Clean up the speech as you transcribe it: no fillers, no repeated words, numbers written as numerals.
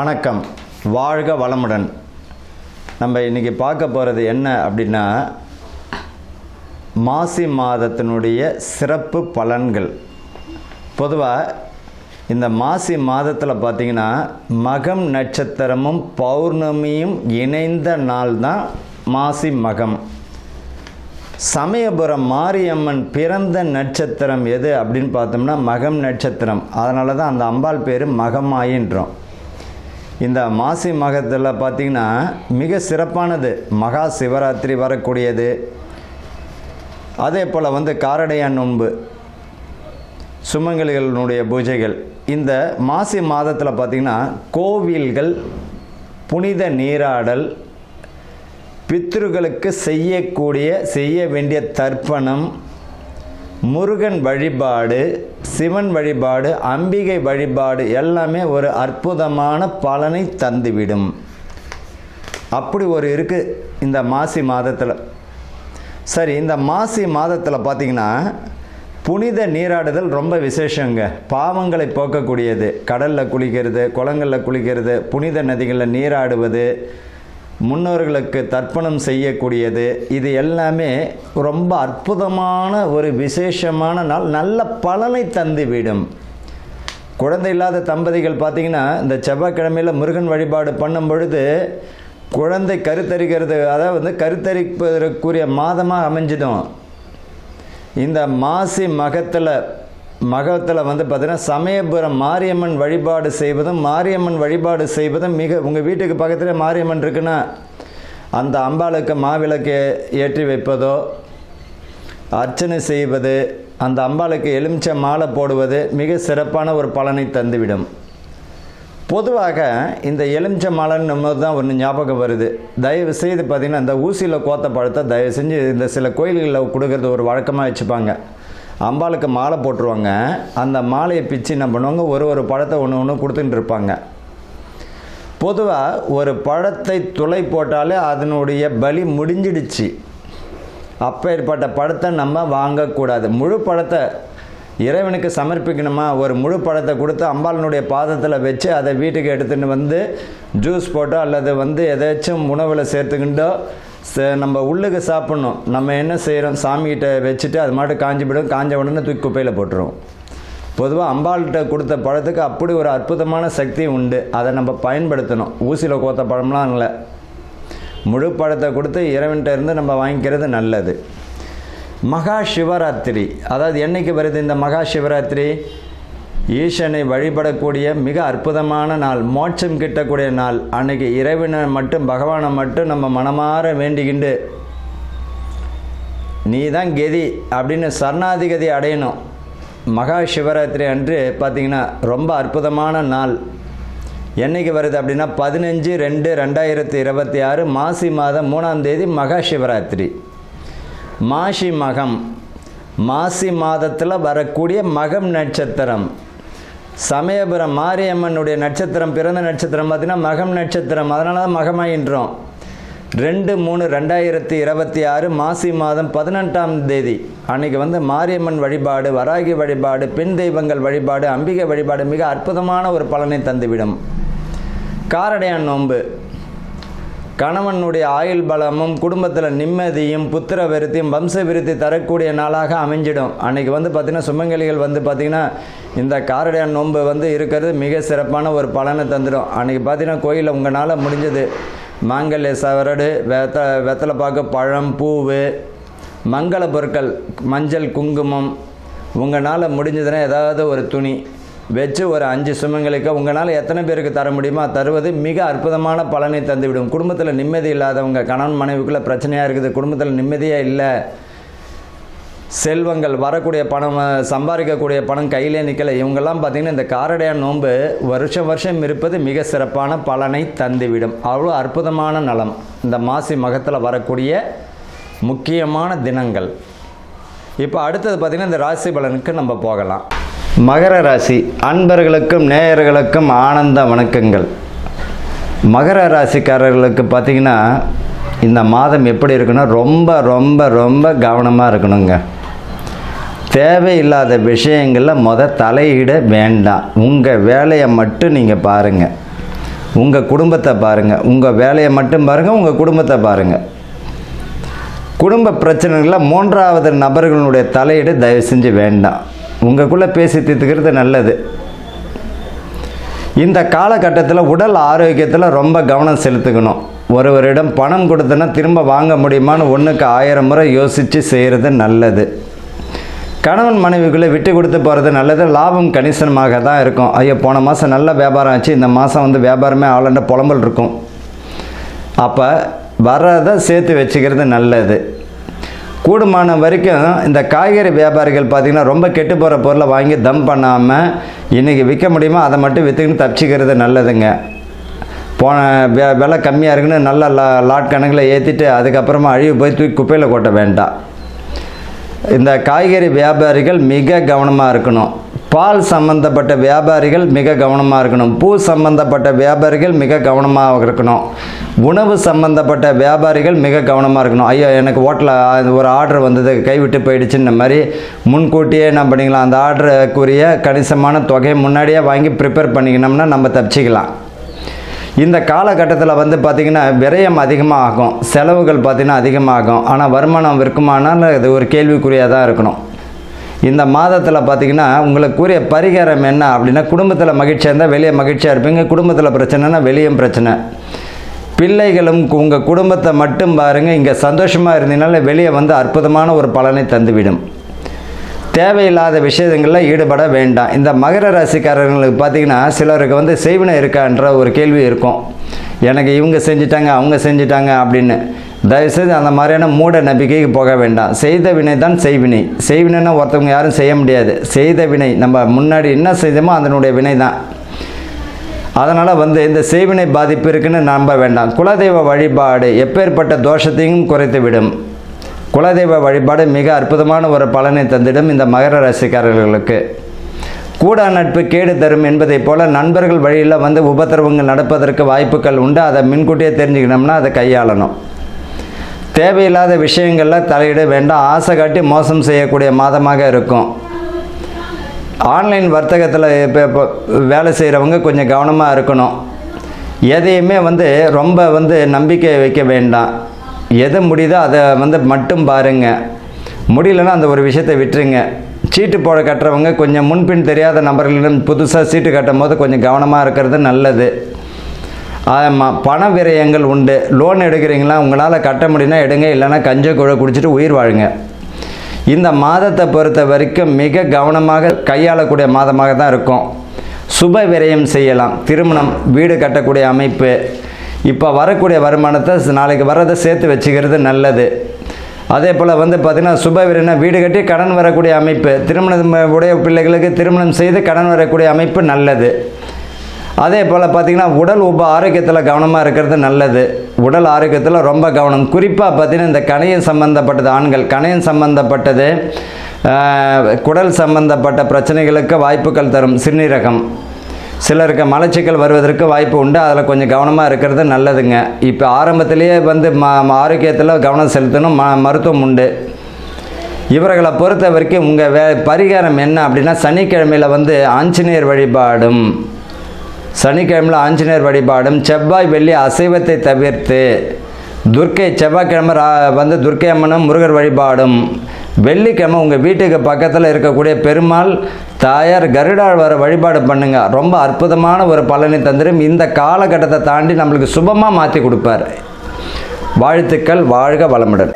வணக்கம், வாழ்க வளமுடன். நம்ம இன்றைக்கி பார்க்க போகிறது என்ன அப்படின்னா, மாசி மாதத்தினுடைய சிறப்பு பலன்கள். பொதுவாக இந்த மாசி மாதத்தில் பார்த்திங்கன்னா மகம் நட்சத்திரமும் பௌர்ணமியும் இணைந்த நாள் தான் மாசி மகம். சமயபுரம் மாரியம்மன் பிறந்த நட்சத்திரம் எது அப்படின்னு பார்த்தோம்னா மகம் நட்சத்திரம். அதனால தான் அந்த அம்பாள் பேர் மகமாயின்றோம். இந்த மாசி மகத்தில் பார்த்திங்கன்னா மிக சிறப்பானது மகா சிவராத்திரி வரக்கூடியது. அதே போல் காரடையான் நோன்பு, சுமங்கலிகளுடைய பூஜைகள். இந்த மாசி மாதத்தில் பார்த்திங்கன்னா கோவில்கள், புனித நீராடல், பித்ருக்களுக்கு செய்ய வேண்டிய தர்ப்பணம், முருகன் வழிபாடு, சிவன் வழிபாடு, அம்பிகை வழிபாடு எல்லாமே ஒரு அற்புதமான பலனை தந்துவிடும். அப்படி ஒரு இருக்குது இந்த மாசி மாதத்தில். சரி, இந்த மாசி மாதத்தில் பார்த்திங்கன்னா புனித நீராடுதல் ரொம்ப விசேஷங்க. பாவங்களை போக்கக்கூடியது. கடலில் குளிக்கிறது, குளங்களில் குளிக்கிறது, புனித நதிகளில் நீராடுவது, முன்னோர்களுக்கு தர்ப்பணம் செய்யக்கூடியது, இது எல்லாமே ரொம்ப அற்புதமான ஒரு விசேஷமான நாள். நல்ல பலனை தந்துவிடும். குழந்தை இல்லாத தம்பதிகள் பார்த்திங்கன்னா இந்த செவ்வாய்க்கிழமையில் முருகன் வழிபாடு பண்ணும் பொழுது குழந்தை கருத்தரிக்கிறது, அதாவது கருத்தரிப்பதற்குரிய மாதமாக அமைஞ்சிடும். இந்த மாசி மகத்தில் பார்த்திங்கன்னா சமயபுரம் மாரியம்மன் வழிபாடு செய்வதும் மிக, உங்கள் வீட்டுக்கு பக்கத்தில் மாரியம்மன் இருக்குன்னா அந்த அம்பாளுக்கு மாவிளக்கு ஏற்றி வைப்பதோ, அர்ச்சனை செய்வது, அந்த அம்பாளுக்கு எலுமிச்சை மாலை போடுவது மிக சிறப்பான ஒரு பலனை தந்துவிடும். பொதுவாக இந்த எலுமிச்சை மாலைன்னு தான் ஒன்று ஞாபகம் வருது. தயவு செய்து பார்த்திங்கன்னா இந்த ஊசியில் கோத்த பழத்தை தயவு செஞ்சு இந்த சில கோயில்களில் கொடுக்கறது ஒரு வழக்கமாக வச்சுப்பாங்க. அம்பாளுக்கு மாலை போட்டுருவாங்க. அந்த மாலையை பிச்சு என்ன பண்ணுவாங்க, ஒரு பழத்தை ஒன்று கொடுத்துட்டு இருப்பாங்க. பொதுவாக ஒரு பழத்தை துளை போட்டாலே அதனுடைய பலி முடிஞ்சிடுச்சு. அப்பேற்பட்ட பழத்தை நம்ம வாங்கக்கூடாது. முழு பழத்தை இறைவனுக்கு சமர்ப்பிக்கணுமா, ஒரு முழு பழத்தை கொடுத்து அம்பாளினுடைய பாதத்தில் வச்சு அதை வீட்டுக்கு எடுத்துகிட்டு ஜூஸ் போட்டோ அல்லது எதாச்சும் உணவில் சேர்த்துக்கிட்டோ நம்ம உள்ளுக்கு சாப்பிட்ணும். நம்ம என்ன செய்கிறோம், சாமிகிட்ட வச்சுட்டு அது மாட்டு காஞ்ச உடனே தூக்கி குப்பையில் போட்டுருவோம். பொதுவாக அம்பாள்கிட்ட கொடுத்த பழத்துக்கு அப்படி ஒரு அற்புதமான சக்தி உண்டு. அதை நம்ம பயன்படுத்தணும். ஊசியில் கோத்த பழம்லாம் இல்லை, முழு பழத்தை கொடுத்து இறைவன்கிட்ட இருந்து நம்ம வாங்கிக்கிறது நல்லது. மகா சிவராத்திரி, அதாவது என்னைக்கு வருது இந்த மகா சிவராத்திரி? ஈசனை வழிபடக்கூடிய மிக அற்புதமான நாள், மோட்சம் கிட்டக்கூடிய நாள். அன்னைக்கு இறைவனை மட்டும், பகவானை மட்டும் நம்ம மனமாற வேண்டிக்கிண்டு நீ தான் கதி அப்படின்னு சரணாதிகதி அடையணும். மகா சிவராத்திரி அன்று பார்த்திங்கன்னா ரொம்ப அற்புதமான நாள். என்னைக்கு வருது அப்படின்னா 15/2/2026 மாசி மாதம் 3ஆம் தேதி மகா சிவராத்திரி. மாசி மகம், மாசி மாதத்தில் வரக்கூடிய மகம் நட்சத்திரம். சமயபுரம் மாரியம்மனுடைய நட்சத்திரம், பிறந்த நட்சத்திரம் பார்த்திங்கன்னா மகம் நட்சத்திரம். அதனால தான் மகமாயின்றோம். 2/3/2026 மாசி மாதம் 18ஆம் தேதி அன்றைக்கி மாரியம்மன் வழிபாடு, வராகி வழிபாடு, பெண் தெய்வங்கள் வழிபாடு, அம்பிகை வழிபாடு மிக அற்புதமான ஒரு பலனை தந்துவிடும். காரடையான் நோன்பு, கணவனுடைய ஆயுள் பலமும் குடும்பத்தில் நிம்மதியும் புத்திர விருத்தியும் வம்ச விருத்தி தரக்கூடிய நாளாக அமைஞ்சிடும். அன்றைக்கி பார்த்திங்கன்னா சுமங்கலிகள் பார்த்திங்கன்னா இந்த காரடையான் நோன்பு இருக்கிறது மிக சிறப்பான ஒரு பலனை தந்துடும். அன்றைக்கி பார்த்திங்கன்னா கோயிலில் உங்களால் முடிஞ்சது மாங்கல்ய சவரடு, வெத்தலை பாக்கு, பழம், பூவு, மங்கள பொருட்கள், மஞ்சள், குங்குமம், உங்களால் முடிஞ்சதுன்னா ஏதாவது ஒரு துணி வச்சு ஒரு 5 சுமங்களுக்கு உங்களால் எத்தனை பேருக்கு தர முடியுமோ தருவது மிக அற்புதமான பலனை தந்துவிடும். குடும்பத்தில் நிம்மதி இல்லாதவங்க, கணவன் மனைவிக்குள்ளே பிரச்சனையாக இருக்குது, குடும்பத்தில் நிம்மதியாக இல்லை, செல்வங்கள் வரக்கூடிய பணம், சம்பாதிக்கக்கூடிய பணம் கையிலே நிற்கலை, இவங்கெல்லாம் பார்த்திங்கன்னா இந்த காரடையான் நோன்பு வருஷம் இருப்பது மிக சிறப்பான பலனை தந்துவிடும். அவ்வளோ அற்புதமான நலம் இந்த மாசி மகத்தில் வரக்கூடிய முக்கியமான தினங்கள். இப்போ அடுத்தது பார்த்திங்கன்னா இந்த ராசி பலனுக்கு நம்ம போகலாம். மகர ராசி அன்பர்களுக்கும் நேயர்களுக்கும் ஆனந்த வணக்கங்கள். மகர ராசிக்காரர்களுக்கு பார்த்திங்கன்னா இந்த மாதம் எப்படி இருக்குன்னா ரொம்ப ரொம்ப ரொம்ப கவனமாக இருக்கணுங்க. தேவையில்லாத விஷயங்களில் தலையிட வேண்டாம். உங்கள் வேலையை மட்டும் நீங்கள் பாருங்கள். உங்கள் குடும்பத்தை பாருங்கள். உங்கள் வேலையை மட்டும் பாருங்கள், உங்கள் குடும்பத்தை பாருங்கள். குடும்ப பிரச்சனைகளில் 3வது நபர்களுடைய தலையீடு தயவு செஞ்சு வேண்டாம். உங்களுக்குள்ளே பேசி தீர்த்துக்கிறது நல்லது. இந்த காலகட்டத்தில் உடல் ஆரோக்கியத்தில் ரொம்ப கவனம் செலுத்துக்கணும். ஒருவரிடம் பணம் கொடுத்தனா திரும்ப வாங்க முடியுமான்னு 1க்கு 1000 முறை யோசித்து செய்கிறது நல்லது. கணவன் மனைவிக்குள்ளே விட்டு கொடுத்து போகிறது நல்லது. லாபம் கணிசனமாக தான் இருக்கும். ஐயோ, போன மாதம் நல்ல வியாபாரம் ஆச்சு, இந்த மாதம் வியாபாரமே ஆளண்ட புலம்பல் இருக்கும். அப்போ வர்றதை சேர்த்து வச்சுக்கிறது நல்லது. கூடுமான வரைக்கும் இந்த காய்கறி வியாபாரிகள் பார்த்திங்கன்னா ரொம்ப கெட்டு போகிற பொருளை வாங்கி தம் பண்ணாமல் இன்றைக்கி விற்க முடியுமோ அதை மட்டும் விற்றுக்கின்னு தப்பிச்சிக்கிறது நல்லதுங்க. போன விலை கம்மியாக இருக்குன்னு நல்ல லாட் கணக்கில் ஏற்றிட்டு அதுக்கப்புறமா அழிவு போய் தூக்கி குப்பையில் கொட்ட வேண்டாம். இந்த காய்கறி வியாபாரிகள் மிக கவனமாக இருக்கணும். பால் சம்பந்தப்பட்ட வியாபாரிகள் மிக கவனமாக இருக்கணும். பூ சம்பந்தப்பட்ட வியாபாரிகள் மிக கவனமாக இருக்கணும். உணவு சம்பந்தப்பட்ட வியாபாரிகள் மிக கவனமாக இருக்கணும். ஐயோ, எனக்கு ஹோட்டலில் ஒரு ஆர்டர் வந்தது, கைவிட்டு போயிடுச்சுன்ற மாதிரி முன்கூட்டியே என்ன பண்ணிக்கலாம், அந்த ஆர்டருக்குரிய கணிசமான தொகையை முன்னாடியே வாங்கி ப்ரிப்பேர் பண்ணிக்கணும்னா நம்ம தப்பிச்சிக்கலாம். இந்த காலகட்டத்தில் பார்த்திங்கன்னா விரயம் அதிகமாக ஆகும், செலவுகள் பார்த்திங்கன்னா அதிகமாகும். ஆனால் வருமானம் இருக்குமானால் இது ஒரு கேள்விக்குறியாக தான் இருக்கணும். இந்த மாதத்தில் பார்த்திங்கன்னா உங்களுக்குரிய பரிகாரம் என்ன அப்படின்னா, குடும்பத்தில் மகிழ்ச்சியாக இருந்தால் வெளியே மகிழ்ச்சியாக இருப்பீங்க. குடும்பத்தில் பிரச்சனைனா வெளியும் பிரச்சனை. பிள்ளைகளும் உங்கள் குடும்பத்தை மட்டும் பாருங்கள். இங்கே சந்தோஷமாக இருந்தீங்கனால வெளியே அற்புதமான ஒரு பலனை தந்துவிடும். தேவையில்லாத விஷயங்களில் ஈடுபட வேண்டாம். இந்த மகர ராசிக்காரர்களுக்கு பார்த்திங்கன்னா சிலருக்கு செய்வினை இருக்கான்ற ஒரு கேள்வி இருக்கும். எனக்கு இவங்க செஞ்சிட்டாங்க, அவங்க செஞ்சிட்டாங்க அப்படின்னு. தயவுசெய்து அந்த மாதிரியான மூட நம்பிக்கைக்கு போக வேண்டாம். செய்த வினை தான் செய்வினை. செய்வினைன்னா ஒருத்தவங்க யாரும் செய்ய முடியாது. செய்த வினை நம்ம முன்னாடி என்ன செய்தோமோ அதனுடைய வினை தான். அதனால் இந்த செய்வினை பாதிப்பு இருக்குன்னு நம்ப வேண்டாம். குலதெய்வ வழிபாடு எப்பேற்பட்ட தோஷத்தையும் குறைத்துவிடும். குலதெய்வ வழிபாடு மிக அற்புதமான ஒரு பலனை தந்திடும் இந்த மகர ராசிக்காரர்களுக்கு. கூடா நட்பு கேடு தரும் என்பதைப் போல் நண்பர்கள் வழியில் உபத்திரவங்கள் நடப்பதற்கு வாய்ப்புகள் உண்டு. அதை முன்கூட்டியே தெரிஞ்சுக்கணும்னா அதை கையாளணும். தேவையில்லாத விஷயங்களில் தலையிட வேண்டாம். ஆசை காட்டி மோசம் செய்யக்கூடிய மாதமாக இருக்கும். ஆன்லைன் வர்த்தகத்தில் இப்போ வேலை செய்கிறவங்க கொஞ்சம் கவனமாக இருக்கணும். எதையுமே ரொம்ப நம்பிக்கை வைக்க வேண்டாம். எது முடியுதோ அதை மட்டும் பாருங்கள். முடியலன்னா அந்த ஒரு விஷயத்தை விட்டுருங்க. சீட்டு போட கட்டுறவங்க கொஞ்சம் முன்பின் தெரியாத நபர்களிடம் புதுசாக சீட்டு கட்டும் போது கொஞ்சம் கவனமாக இருக்கிறது நல்லது. ஆமாம், பண விரயங்கள் உண்டு. லோன் எடுக்கிறீங்களா, உங்களால் கட்ட முடியும்னா எடுங்க, இல்லைன்னா கஞ்ச குழ குடிச்சிட்டு உயிர் வாழுங்க. இந்த மாதத்தை பொறுத்த வரைக்கும் மிக கவனமாக கையாளக்கூடிய மாதமாக தான் இருக்கும். சுப விரயம் செய்யலாம். திருமணம், வீடு கட்டக்கூடிய அமைப்பு, இப்போ வரக்கூடிய வருமானத்தை நாளைக்கு வர்றதை சேர்த்து வச்சுக்கிறது நல்லது. அதே போல் பார்த்திங்கன்னா சுப விரயம்னா வீடு கட்டி கடன் வரக்கூடிய அமைப்பு, திருமணம் உடைய பிள்ளைகளுக்கு திருமணம் செய்து கடன் வரக்கூடிய அமைப்பு நல்லது. அதே போல் பார்த்திங்கன்னா உடல் ஆரோக்கியத்தில் கவனமாக இருக்கிறது நல்லது. உடல் ஆரோக்கியத்தில் ரொம்ப கவனம். குறிப்பாக பார்த்திங்கன்னா இந்த கணையம் சம்பந்தப்பட்டது, ஆண்கள் கணையம் சம்பந்தப்பட்டது, குடல் சம்பந்தப்பட்ட பிரச்சனைகளுக்கு வாய்ப்புகள் தரும். சிறுநீரகம், சிலருக்கு மலச்சிக்கல் வருவதற்கு வாய்ப்பு உண்டு. அதில் கொஞ்சம் கவனமாக இருக்கிறது நல்லதுங்க. இப்போ ஆரம்பத்திலேயே ஆரோக்கியத்தில் கவனம் செலுத்தணும். மருத்துவம் உண்டு. இவர்களை பொறுத்த வரைக்கும் உங்கள் பரிகாரம் என்ன அப்படின்னா, சனிக்கிழமையில் ஆஞ்சநேயர் வழிபாடும், சனிக்கிழமையில் ஆஞ்சநேயர் வழிபாடும், செவ்வாய் வெள்ளி அசைவத்தை தவிர்த்து துர்க்கை, செவ்வாய்க்கிழமை துர்க்கை அம்மனும் முருகர் வழிபாடும், வெள்ளிக்கிழமை உங்கள் வீட்டுக்கு பக்கத்தில் இருக்கக்கூடிய பெருமாள் தாயார் கருடாழ்வாரை வழிபாடு பண்ணுங்கள். ரொம்ப அற்புதமான ஒரு பலனை தந்துடும். இந்த காலகட்டத்தை தாண்டி நம்மளுக்கு சுபமாக மாற்றி கொடுப்பார். வாழ்த்துக்கள். வாழ்க வளமுடன்.